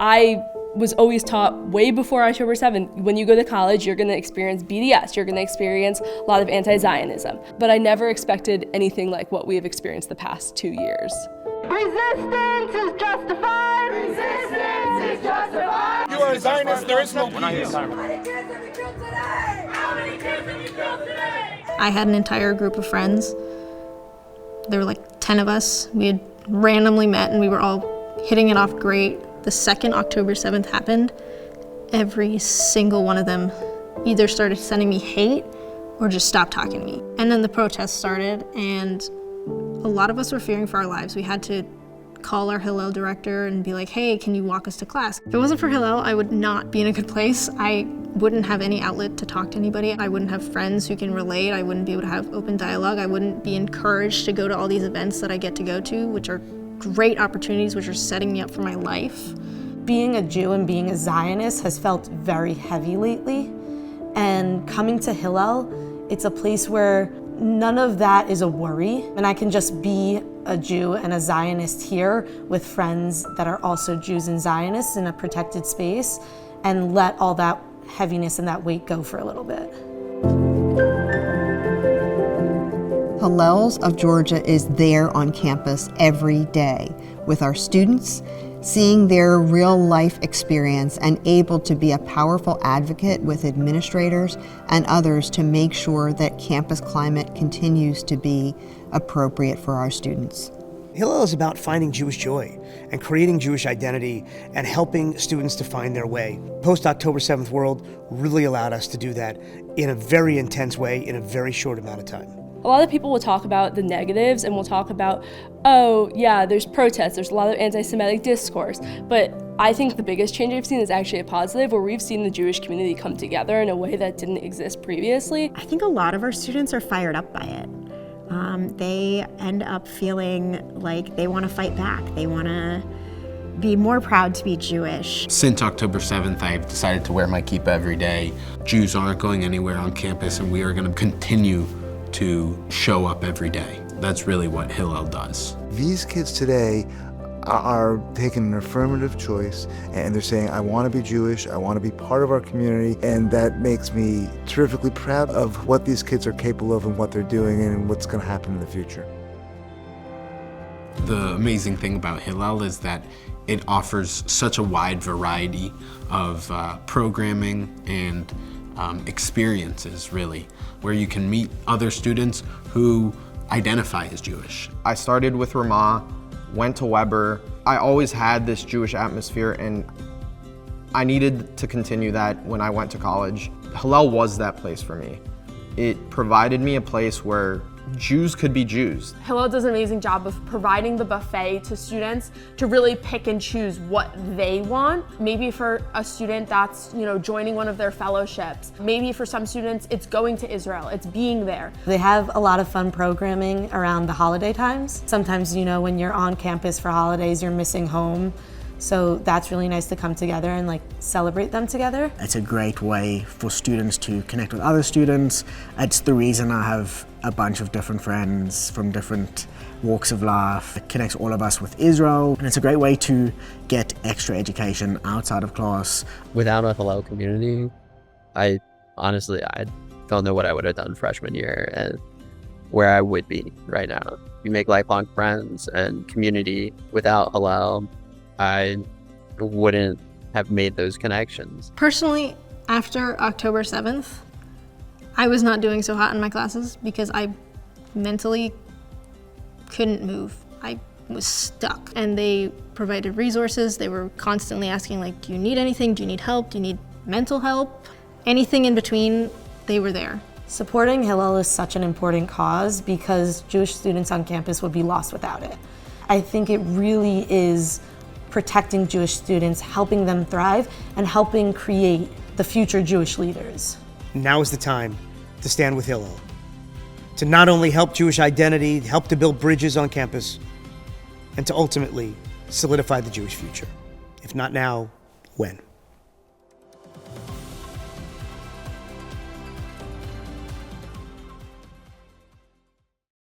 I was always taught way before October 7th, when you go to college, you're gonna experience BDS, you're gonna experience a lot of anti-Zionism. But I never expected anything like what we have experienced the past 2 years. Resistance is justified! Resistance is justified! You are a Zionist, there is no peace. How many kids have you killed today? How many kids have you killed today? I had an entire group of friends. There were like 10 of us. We had randomly met and we were all hitting it off great. The second October 7th happened, every single one of them either started sending me hate or just stopped talking to me. And then the protests started, and a lot of us were fearing for our lives. We had to call our Hillel director and be like, hey, can you walk us to class? If it wasn't for Hillel, I would not be in a good place. I wouldn't have any outlet to talk to anybody. I wouldn't have friends who can relate. I wouldn't be able to have open dialogue. I wouldn't be encouraged to go to all these events that I get to go to, which are great opportunities, which are setting me up for my life. Being a Jew and being a Zionist has felt very heavy lately. And coming to Hillel, it's a place where none of that is a worry. And I can just be a Jew and a Zionist here with friends that are also Jews and Zionists in a protected space and let all that heaviness and that weight go for a little bit. Hillels of Georgia is there on campus every day with our students, seeing their real life experience and able to be a powerful advocate with administrators and others to make sure that campus climate continues to be appropriate for our students. Hillel is about finding Jewish joy and creating Jewish identity and helping students to find their way. Post-October 7th world really allowed us to do that in a very intense way in a very short amount of time. A lot of people will talk about the negatives and will talk about, oh yeah, there's protests, there's a lot of anti-Semitic discourse, but I think the biggest change I've seen is actually a positive, where we've seen the Jewish community come together in a way that didn't exist previously. I think a lot of our students are fired up by it. They end up feeling like they want to fight back. They want to be more proud to be Jewish. Since October 7th, I've decided to wear my kippah every day. Jews aren't going anywhere on campus, and we are going to continue to show up every day. That's really what Hillel does. These kids today are taking an affirmative choice, and they're saying, I want to be Jewish, I want to be part of our community, and that makes me terrifically proud of what these kids are capable of and what they're doing and what's going to happen in the future. The amazing thing about Hillel is that it offers such a wide variety of programming and experiences, really, where you can meet other students who identify as Jewish. I started with Ramah, went to Weber. I always had this Jewish atmosphere, and I needed to continue that when I went to college. Hillel was that place for me. It provided me a place where Jews could be Jews. Hillel does an amazing job of providing the buffet to students to really pick and choose what they want. Maybe for a student that's, joining one of their fellowships. Maybe for some students it's going to Israel, it's being there. They have a lot of fun programming around the holiday times. Sometimes, when you're on campus for holidays, you're missing home. So that's really nice to come together and celebrate them together. It's a great way for students to connect with other students. It's the reason I have a bunch of different friends from different walks of life. It connects all of us with Israel, and it's a great way to get extra education outside of class. Without a Hillel community, I don't know what I would have done freshman year and where I would be right now. You make lifelong friends and community. Without Hillel, I wouldn't have made those connections. Personally, after October 7th, I was not doing so hot in my classes because I mentally couldn't move. I was stuck. And they provided resources. They were constantly asking, do you need anything? Do you need help? Do you need mental help? Anything in between, they were there. Supporting Hillel is such an important cause because Jewish students on campus would be lost without it. I think it really is protecting Jewish students, helping them thrive, and helping create the future Jewish leaders. Now is the time to stand with Hillel, to not only help Jewish identity, help to build bridges on campus, and to ultimately solidify the Jewish future. If not now, when?